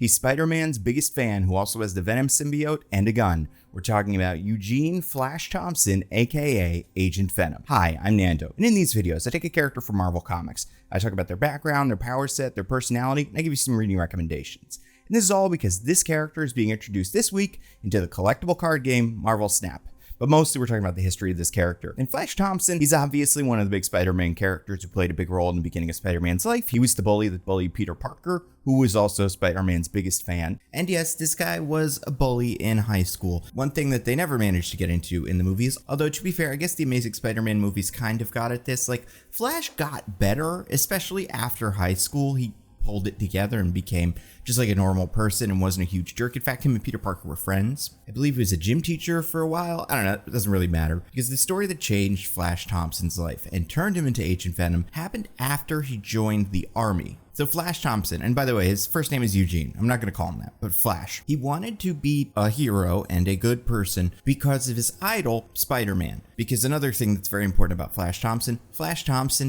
He's Spider-Man's biggest fan who also has the Venom symbiote and a gun. We're talking about Eugene Flash Thompson, aka Agent Venom. Hi, I'm Nando, and in these videos I take a character from Marvel Comics. I talk about their background, their power set, their personality, and I give you some reading recommendations. And this is all because this character is being introduced this week into the collectible card game Marvel Snap. But mostly we're talking about the history of this character. And Flash Thompson, he's obviously one of the big Spider-Man characters who played a big role in the beginning of Spider-Man's life. He was the bully that bullied Peter Parker, who was also Spider-Man's biggest fan. And yes, this guy was a bully in high school. One thing that they never managed to get into in the movies, although to be fair, I guess the Amazing Spider-Man movies kind of got at this. Like, Flash got better, especially after high school. He pulled it together and became just like a normal person and wasn't a huge jerk. In fact, him and Peter Parker were friends. I believe he was a gym teacher for a while. I don't know, it doesn't really matter, because the story that changed Flash Thompson's life and turned him into Agent Venom happened after he joined the army. So Flash Thompson, and by the way, his first name is Eugene. I'm not going to call him that, but Flash. He wanted to be a hero and a good person because of his idol, Spider-Man. Because another thing that's very important about Flash Thompson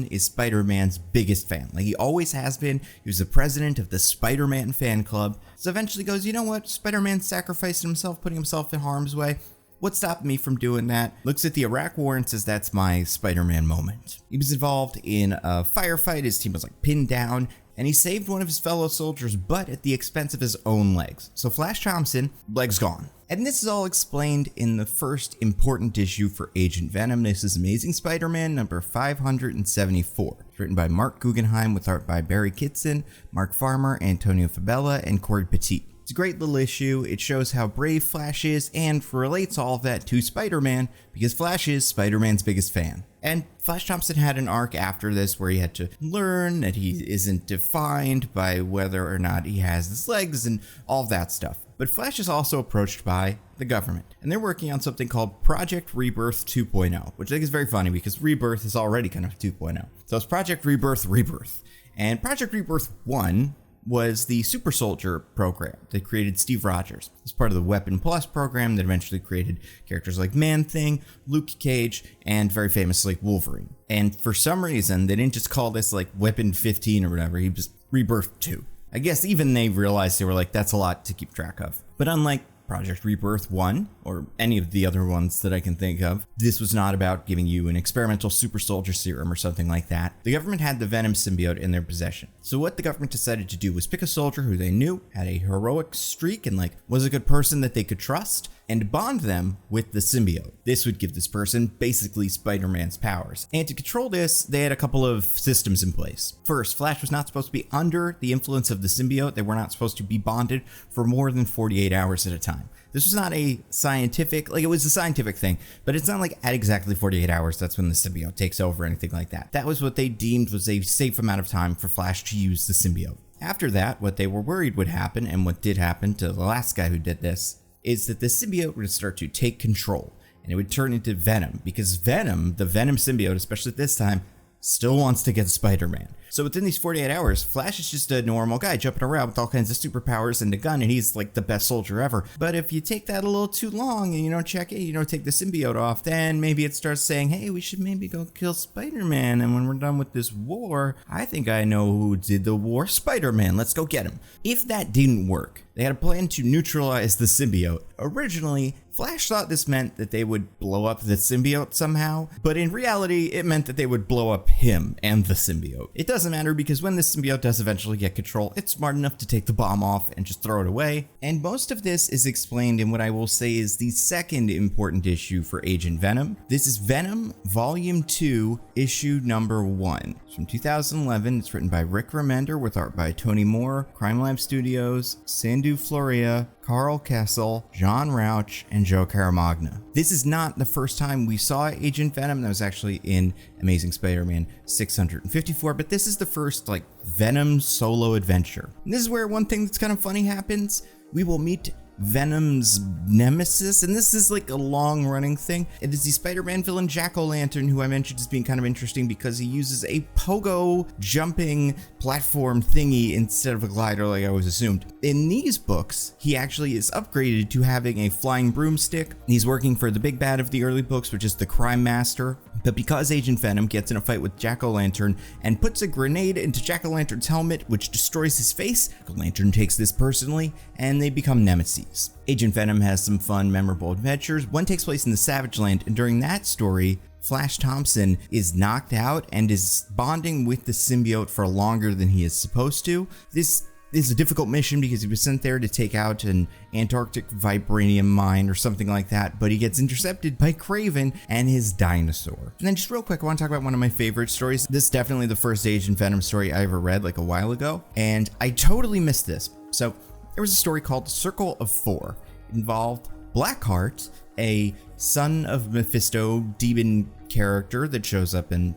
is Spider-Man's biggest fan. Like, he always has been. He was the president of the Spider-Man fan club. So eventually goes, you know what? Spider-Man sacrificed himself, putting himself in harm's way. What stopped me from doing that? Looks at the Iraq War and says, that's my Spider-Man moment. He was involved in a firefight. His team was like pinned down, and he saved one of his fellow soldiers, but at the expense of his own legs. So Flash Thompson, legs gone. And this is all explained in the first important issue for Agent Venom. This is Amazing Spider-Man number 574. It's written by Mark Guggenheim with art by Barry Kitson, Mark Farmer, Antonio Fabella, and Corey Petit. It's a great little issue. It shows how brave Flash is and relates all of that to Spider-Man because Flash is Spider-Man's biggest fan. And Flash Thompson had an arc after this where he had to learn that he isn't defined by whether or not he has his legs and all of that stuff. But Flash is also approached by the government, and they're working on something called Project Rebirth 2.0, which I think is very funny because Rebirth is already kind of 2.0. So it's Project Rebirth. And Project Rebirth 1 was the Super Soldier program that created Steve Rogers. It's part of the Weapon Plus program that eventually created characters like Man-Thing, Luke Cage, and very famously Wolverine. And for some reason, they didn't just call this like Weapon 15 or whatever, he was Rebirth 2. I guess even they realized, they were like, that's a lot to keep track of. But unlike Project Rebirth 1, or any of the other ones that I can think of, this was not about giving you an experimental super soldier serum or something like that. The government had the Venom symbiote in their possession. So what the government decided to do was pick a soldier who they knew had a heroic streak and was a good person that they could trust, and bond them with the symbiote. This would give this person basically Spider-Man's powers. And to control this, they had a couple of systems in place. First, Flash was not supposed to be under the influence of the symbiote. They were not supposed to be bonded for more than 48 hours at a time. This was not a scientific, it was a scientific thing, but it's not like at exactly 48 hours, that's when the symbiote takes over or anything like that. That was what they deemed was a safe amount of time for Flash to use the symbiote. After that, what they were worried would happen, and what did happen to the last guy who did this, is that the symbiote would start to take control, and it would turn into Venom, because Venom, the Venom symbiote, especially at this time, still wants to get Spider-Man. So within these 48 hours, Flash is just a normal guy jumping around with all kinds of superpowers and a gun, and he's like the best soldier ever. But if you take that a little too long and you don't check it, you don't take the symbiote off, then maybe it starts saying, hey, we should maybe go kill Spider-Man, and when we're done with this war, I think I know who did the war, Spider-Man, let's go get him. If that didn't work, they had a plan to neutralize the symbiote. Originally, Flash thought this meant that they would blow up the symbiote somehow, but in reality, it meant that they would blow up him and the symbiote. It doesn't matter because when the symbiote does eventually get control, it's smart enough to take the bomb off and just throw it away. And most of this is explained in what I will say is the second important issue for Agent Venom. This is Venom Volume 2, Issue Number 1. It's from 2011. It's written by Rick Remender with art by Tony Moore, Crime Lab Studios, Sandu Floria, Carl Kessel, John Rauch, and Joe Caramagna. This is not the first time we saw Agent Venom. That was actually in Amazing Spider-Man 654, but this is the first Venom solo adventure. And this is where one thing that's kind of funny happens. We will meet Venom's nemesis, and this is like a long-running thing. It is the Spider-Man villain Jack-O-Lantern, who I mentioned as being kind of interesting because he uses a pogo jumping platform thingy instead of a glider like I always assumed. In these books, he actually is upgraded to having a flying broomstick. He's working for the big bad of the early books, which is the Crime Master, But because Agent Venom gets in a fight with Jack-O-Lantern and puts a grenade into Jack-O-Lantern's helmet, which destroys his face, Jack-O-Lantern takes this personally, and they become nemeses. Agent Venom has some fun, memorable adventures. One takes place in the Savage Land, and during that story, Flash Thompson is knocked out and is bonding with the symbiote for longer than he is supposed to. This is a difficult mission because he was sent there to take out an Antarctic vibranium mine or something like that, but he gets intercepted by Kraven and his dinosaur. And then just real quick, I want to talk about one of my favorite stories. This is definitely the first Agent Venom story I ever read, like a while ago, and I totally missed this. So there was a story called Circle of Four. It involved Blackheart, a son of Mephisto demon character that shows up in,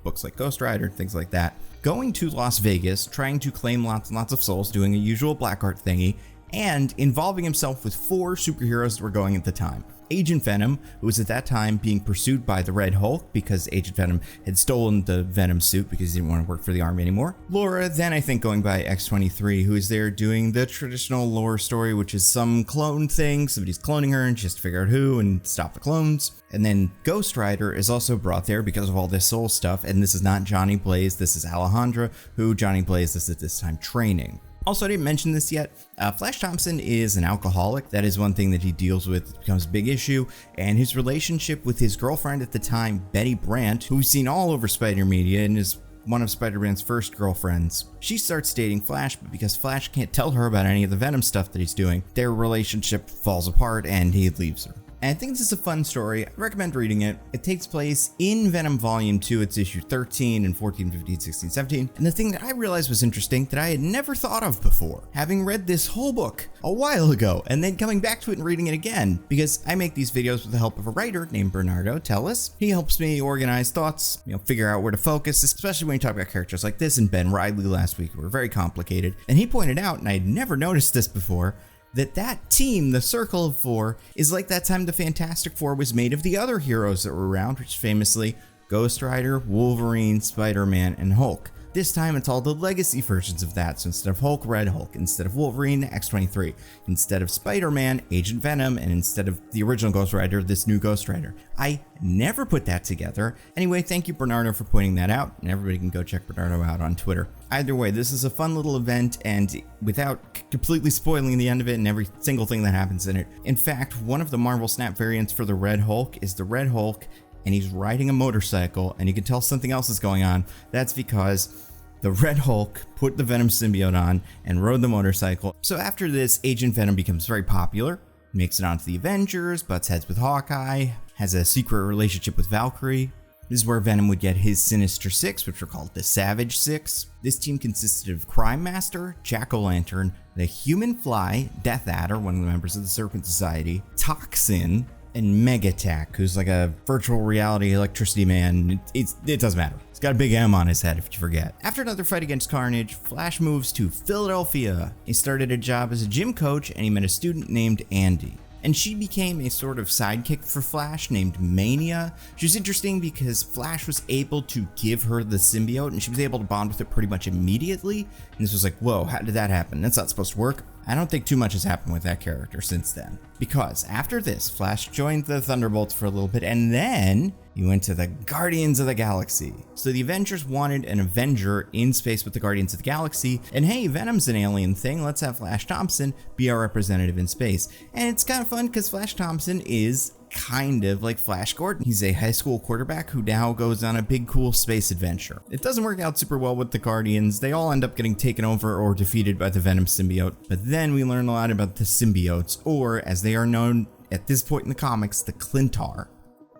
books like Ghost Rider, things like that, going to Las Vegas, trying to claim lots and lots of souls, doing a usual Blackheart thingy, and involving himself with 4 superheroes that were going at the time. Agent Venom, who was at that time being pursued by the Red Hulk because Agent Venom had stolen the Venom suit because he didn't want to work for the army anymore. Laura, then I think going by X-23, who is there doing the traditional lore story, which is some clone thing. Somebody's cloning her and she has to figure out who and stop the clones. And then Ghost Rider is also brought there because of all this soul stuff. And this is not Johnny Blaze, this is Alejandra, who Johnny Blaze is at this time training. Also, I didn't mention this yet. Flash Thompson is an alcoholic. That is one thing that he deals with. It becomes a big issue. And his relationship with his girlfriend at the time, Betty Brant, who we've seen all over Spider Media and is one of Spider-Man's first girlfriends. She starts dating Flash, but because Flash can't tell her about any of the Venom stuff that he's doing, their relationship falls apart and he leaves her. And I think this is a fun story. I recommend reading it. It takes place in Venom Volume 2. It's issue 13 and 14, 15, 16, 17. And the thing that I realized was interesting that I had never thought of before, having read this whole book a while ago and then coming back to it and reading it again, because I make these videos with the help of a writer named Bernardo Tellis. He helps me organize thoughts, figure out where to focus, especially when you talk about characters like this and Ben Reilly last week, who were very complicated. And he pointed out, and I had never noticed this before, that team, the Circle of Four, is like that time the Fantastic Four was made of the other heroes that were around, which famously Ghost Rider, Wolverine, Spider-Man, and Hulk. This time it's all the legacy versions of that, so instead of Hulk, Red Hulk, instead of Wolverine, X-23, instead of Spider-Man, Agent Venom, and instead of the original Ghost Rider, this new Ghost Rider. I never put that together. Anyway, thank you Bernardo for pointing that out, and everybody can go check Bernardo out on Twitter. Either way, this is a fun little event, and without completely spoiling the end of it and every single thing that happens in it. In fact, one of the Marvel Snap variants for the Red Hulk is the Red Hulk, and he's riding a motorcycle, and you can tell something else is going on. That's because the Red Hulk put the Venom symbiote on and rode the motorcycle. So after this, Agent Venom becomes very popular, makes it onto the Avengers, butts heads with Hawkeye, has a secret relationship with Valkyrie. This is where Venom would get his Sinister Six, which are called the Savage Six. This team consisted of Crime Master, Jack-O-Lantern, the Human Fly, Death Adder, one of the members of the Serpent Society, Toxin, and Megatak, who's like a virtual reality electricity man. It doesn't matter. He's got a big M on his head if you forget. After another fight against Carnage, Flash moves to Philadelphia. He started a job as a gym coach and he met a student named Andy. And she became a sort of sidekick for Flash named Mania. She was interesting because Flash was able to give her the symbiote and she was able to bond with it pretty much immediately. And this was like, whoa, how did that happen? That's not supposed to work. I don't think too much has happened with that character since then. Because after this, Flash joined the Thunderbolts for a little bit and then he went to the Guardians of the Galaxy. So the Avengers wanted an Avenger in space with the Guardians of the Galaxy, and hey, Venom's an alien thing, let's have Flash Thompson be our representative in space. And it's kind of fun because Flash Thompson is kind of like Flash Gordon. He's a high school quarterback who now goes on a big cool space adventure. It doesn't work out super well with the Guardians. They all end up getting taken over or defeated by the Venom symbiote. But then we learn a lot about the symbiotes, or as they are known at this point in the comics, the Clintar.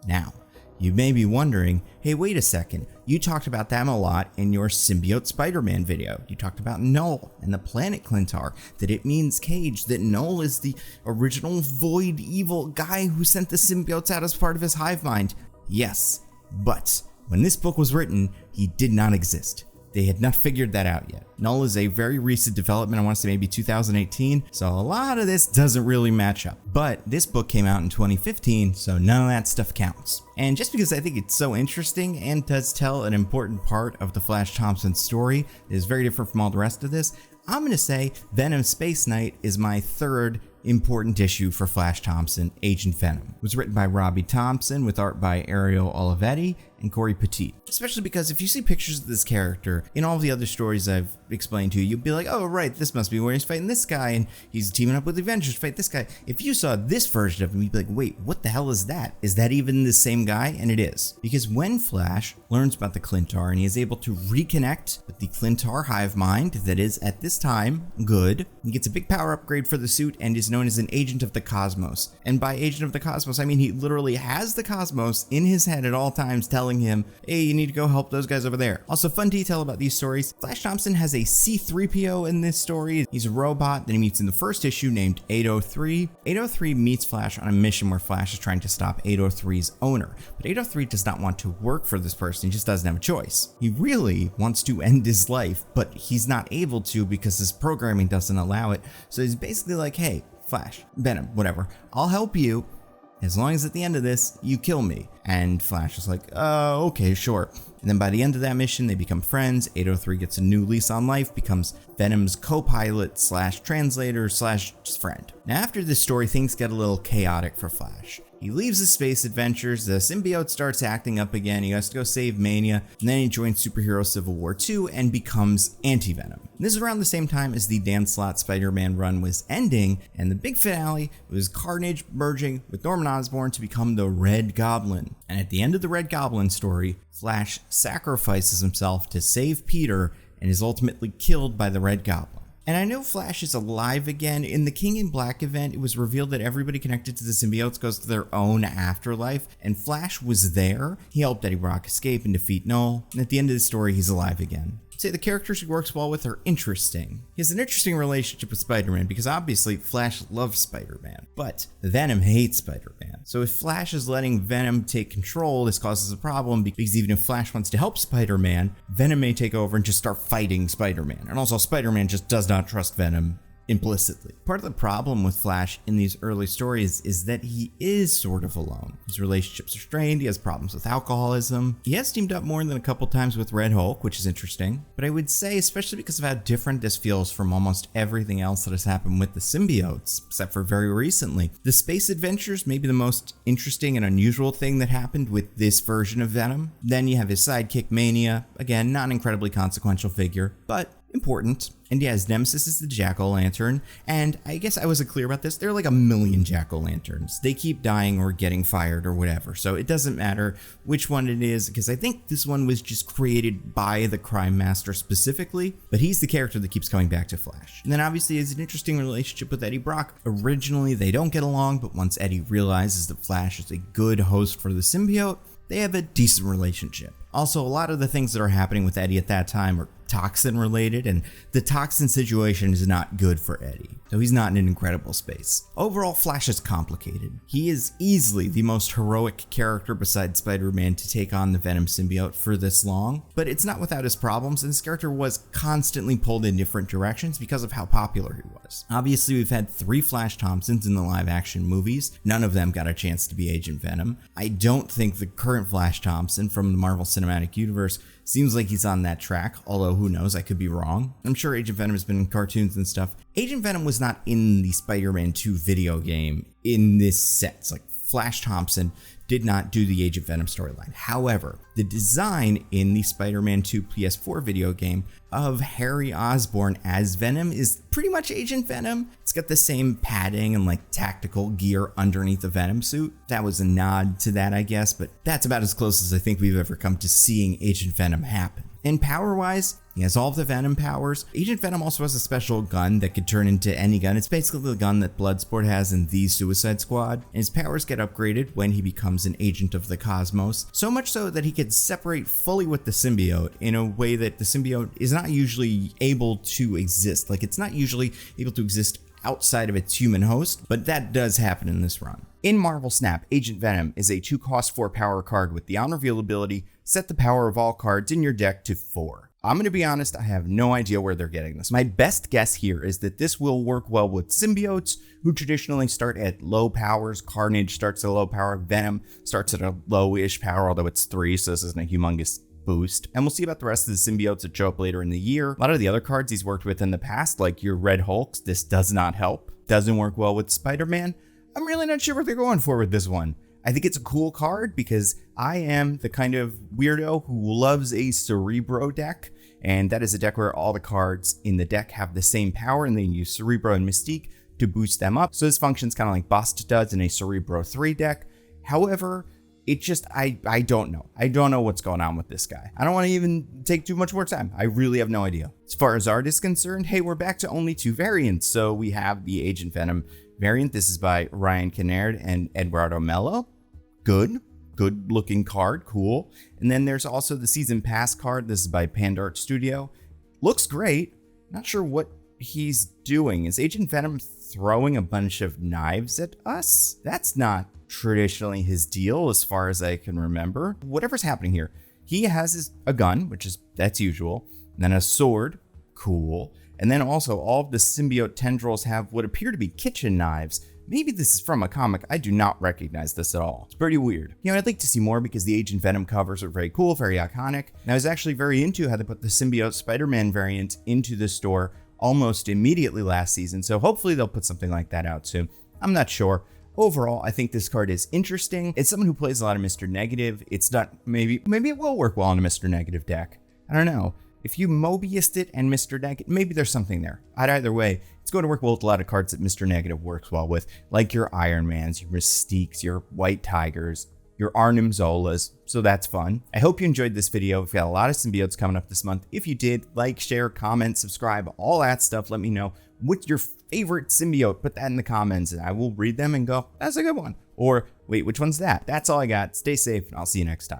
Now, you may be wondering, hey, wait a second, you talked about them a lot in your Symbiote Spider-Man video. You talked about Null and the planet Clintar, that it means Cage, that Null is the original void evil guy who sent the symbiotes out as part of his hive mind. Yes, but when this book was written, he did not exist. They had not figured that out yet. Null is a very recent development, I want to say maybe 2018, so a lot of this doesn't really match up. But this book came out in 2015, so none of that stuff counts. And just because I think it's so interesting and does tell an important part of the Flash Thompson story that is very different from all the rest of this, I'm going to say Venom Space Knight is my third important issue for Flash Thompson, Agent Venom. It was written by Robbie Thompson with art by Ariel Olivetti and Corey Petit. Especially because if you see pictures of this character in all the other stories I've explained to you, you'll be like, oh right, this must be where he's fighting this guy and he's teaming up with the Avengers to fight this guy. If you saw this version of him, you'd be like, wait, what the hell is that? Is that even the same guy? And it is. Because when Flash learns about the Clintar and he is able to reconnect with the Clintar hive mind that is at this time good, he gets a big power upgrade for the suit and is known as an agent of the cosmos. And by agent of the cosmos, I mean he literally has the cosmos in his head at all times telling him, hey, you need to go help those guys over there. Also, fun detail about these stories, Flash Thompson has a C-3PO in this story. He's a robot that he meets in the first issue named 803. 803 meets Flash on a mission where Flash is trying to stop 803's owner. But 803 does not want to work for this person, he just doesn't have a choice. He really wants to end his life, but he's not able to because his programming doesn't allow it. So he's basically like, hey, Flash, Venom, whatever, I'll help you as long as at the end of this, you kill me. And Flash is like, okay, sure. And then by the end of that mission, they become friends. 803 gets a new lease on life, becomes Venom's co-pilot slash translator slash friend. Now after this story, things get a little chaotic for Flash. He leaves his space adventures, the symbiote starts acting up again, he has to go save Mania, and then he joins Superhero Civil War 2 and becomes Anti-Venom. This is around the same time as the Dan Slott Spider-Man run was ending, and the big finale was Carnage merging with Norman Osborn to become the Red Goblin. And at the end of the Red Goblin story, Flash sacrifices himself to save Peter and is ultimately killed by the Red Goblin. And I know Flash is alive again. In the King in Black event, it was revealed that everybody connected to the symbiotes goes to their own afterlife, and Flash was there. He helped Eddie Brock escape and defeat Null, and at the end of the story, he's alive again. Say the characters he works well with are interesting. He has an interesting relationship with Spider-Man because obviously Flash loves Spider-Man, but Venom hates Spider-Man. So if Flash is letting Venom take control, this causes a problem because even if Flash wants to help Spider-Man, Venom may take over and just start fighting Spider-Man. And also Spider-Man just does not trust Venom implicitly. Part of the problem with Flash in these early stories is that he is sort of alone. His relationships are strained, he has problems with alcoholism. He has teamed up more than a couple times with Red Hulk, which is interesting. But I would say, especially because of how different this feels from almost everything else that has happened with the symbiotes, except for very recently, the space adventures may be the most interesting and unusual thing that happened with this version of Venom. Then you have his sidekick Mania, again, not an incredibly consequential figure, but important. And yeah, his nemesis is the Jack-o'-lantern, and I guess I wasn't clear about this, there are like a million Jack-o'-lanterns. They keep dying or getting fired or whatever, so it doesn't matter which one it is, because I think this one was just created by the Crime Master specifically, but he's the character that keeps coming back to Flash. And then obviously he has an interesting relationship with Eddie Brock. Originally they don't get along, but once Eddie realizes that Flash is a good host for the symbiote, they have a decent relationship. Also, a lot of the things that are happening with Eddie at that time are toxin related, and the toxin situation is not good for Eddie, so he's not in an incredible space. Overall, Flash is complicated. He is easily the most heroic character besides Spider-Man to take on the Venom symbiote for this long, but it's not without his problems, and this character was constantly pulled in different directions because of how popular he was. Obviously, we've had 3 Flash Thompsons in the live-action movies. None of them got a chance to be Agent Venom. I don't think the current Flash Thompson from the Marvel Cinematic Universe seems like he's on that track, although who knows, I could be wrong. I'm sure Agent Venom has been in cartoons and stuff. Agent Venom was not in the Spider-Man 2 video game in this sense. Like, Flash Thompson did not do the Agent Venom storyline. However, the design in the Spider-Man 2 PS4 video game of Harry Osborn as Venom is pretty much Agent Venom. It's got the same padding and like tactical gear underneath the Venom suit. That was a nod to that, I guess, but that's about as close as I think we've ever come to seeing Agent Venom happen. And power-wise, he has all of the Venom powers. Agent Venom also has a special gun that could turn into any gun. It's basically the gun that Bloodsport has in the Suicide Squad. And his powers get upgraded when he becomes an agent of the cosmos. So much so that he could separate fully with the symbiote in a way that the symbiote is not usually able to exist. Like, it's not usually able to exist outside of its human host, but that does happen in this run. In Marvel Snap, Agent Venom is a 2-cost 4-power card with the on-reveal ability, set the power of all cards in your deck to 4. I'm going to be honest, I have no idea where they're getting this. My best guess here is that this will work well with symbiotes, who traditionally start at low powers. Carnage starts at a low power, Venom starts at a low-ish power, although it's 3, so this isn't a humongous boost. And we'll see about the rest of the symbiotes that show up later in the year. A lot of the other cards he's worked with in the past, like your Red Hulks, this does not help. Doesn't work well with Spider-Man. I'm really not sure what they're going for with this one. I think it's a cool card because I am the kind of weirdo who loves a Cerebro deck, and that is a deck where all the cards in the deck have the same power, and then you use Cerebro and Mystique to boost them up. So this functions kind of like Bust does in a Cerebro 3 deck. However, it just, I don't know. I don't know what's going on with this guy. I don't want to even take too much more time. I really have no idea. As far as art is concerned, hey, we're back to only 2 variants. So we have the Agent Venom variant. This is by Ryan Kinnaird and Eduardo Mello. Good looking card, cool. And then there's also the Season Pass card. This is by Pandart Studio. Looks great. Not sure what he's doing. Is Agent Venom throwing a bunch of knives at us? That's not traditionally his deal as far as I can remember. Whatever's happening here. He has a gun, that's usual. And then a sword, cool. And then also all of the symbiote tendrils have what appear to be kitchen knives. Maybe this is from a comic. I do not recognize this at all. It's pretty weird. You know, I'd like to see more because the Agent Venom covers are very cool, very iconic. And I was actually very into how they put the symbiote Spider-Man variant into the store almost immediately last season. So hopefully they'll put something like that out soon. I'm not sure. Overall, I think this card is interesting. It's someone who plays a lot of Mr. Negative. It's not, maybe it will work well in a Mr. Negative deck. I don't know. If you Mobiused it and Mr. Negative, maybe there's something there. Either way, it's going to work well with a lot of cards that Mr. Negative works well with, like your Iron Mans, your Mystiques, your White Tigers, your Arnim Zolas, so that's fun. I hope you enjoyed this video. We've got a lot of symbiotes coming up this month. If you did, like, share, comment, subscribe, all that stuff. Let me know what's your favorite symbiote. Put that in the comments and I will read them and go, that's a good one. Or, wait, which one's that? That's all I got. Stay safe and I'll see you next time.